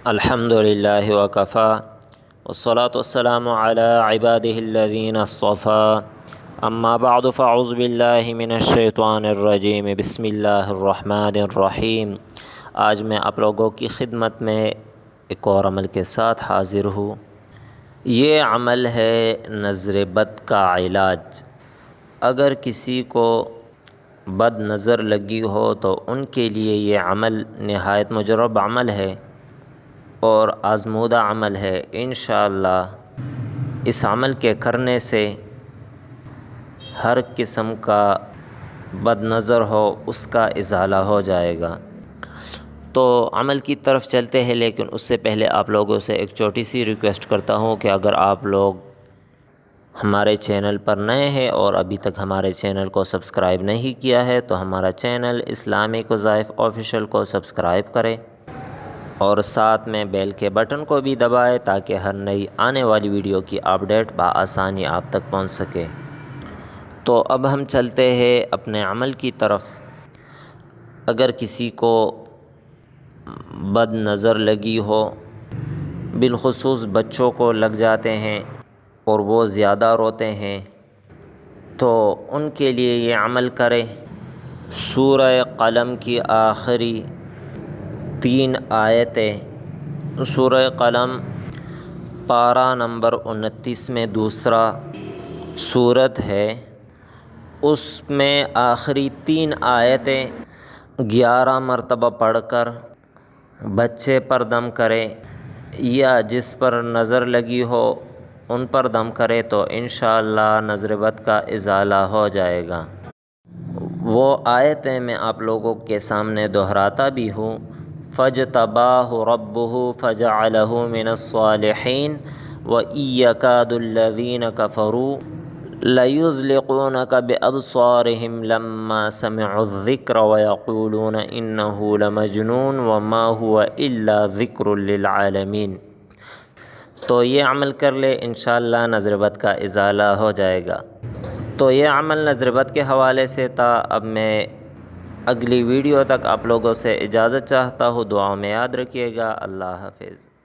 الحمد للہ وکفیٰ والصلاة والسلام علی عبادہ الذین اصطفیٰ اما بعد فاعوذ باللہ من الشیطان الرجیم بسم اللہ الرحمن الرحیم۔ آج میں آپ لوگوں کی خدمت میں ایک اور عمل کے ساتھ حاضر ہوں۔ یہ عمل ہے نظر بد کا علاج۔ اگر کسی کو بد نظر لگی ہو تو ان کے لیے یہ عمل نہایت مجرب عمل ہے اور آزمودہ عمل ہے۔ انشاءاللہ اس عمل کے کرنے سے ہر قسم کا بد نظر ہو اس کا ازالہ ہو جائے گا۔ تو عمل کی طرف چلتے ہیں، لیکن اس سے پہلے آپ لوگوں سے ایک چھوٹی سی ریکویسٹ کرتا ہوں کہ اگر آپ لوگ ہمارے چینل پر نئے ہیں اور ابھی تک ہمارے چینل کو سبسکرائب نہیں کیا ہے تو ہمارا چینل اسلامک وظائف آفیشیل کو سبسکرائب کریں اور ساتھ میں بیل کے بٹن کو بھی دبائیں تاکہ ہر نئی آنے والی ویڈیو کی اپڈیٹ بآسانی آپ تک پہنچ سکے۔ تو اب ہم چلتے ہیں اپنے عمل کی طرف۔ اگر کسی کو بد نظر لگی ہو، بالخصوص بچوں کو لگ جاتے ہیں اور وہ زیادہ روتے ہیں، تو ان کے لیے یہ عمل کرے۔ سورہ قلم کی آخری 3 آیتیں، سورہ قلم پارہ نمبر 29 میں دوسرا سورت ہے، اس میں آخری 3 آیتیں 11 مرتبہ پڑھ کر بچے پر دم کرے یا جس پر نظر لگی ہو ان پر دم کرے تو انشاءاللہ نظر بد کا ازالہ ہو جائے گا۔ وہ آیتیں میں آپ لوگوں کے سامنے دہراتا بھی ہوں۔ فَاجْتَبَاهُ رَبُّهُ فَجَعَلَهُ مِنَ الصَّالِحِينَ وَإِن يَكَادُ الَّذِينَ كَفَرُوا لَيُزْلِقُونَكَ بِأَبْصَارِهِمْ لَمَّا سَمِعُوا الذِّكْرَ وَيَقُولُونَ إِنَّهُ لَمَجْنُونٌ وَمَا هُوَ إِلَّا ذِكْرٌ لِّلْعَالَمِينَ۔ تو یہ عمل کر لے، انشاءاللہ نظر بد کا ازالہ ہو جائے گا۔ تو یہ عمل نظر بد کے حوالے سے تھا۔ اب میں اگلی ویڈیو تک آپ لوگوں سے اجازت چاہتا ہوں۔ دعاؤں میں یاد رکھیے گا۔ اللہ حافظ۔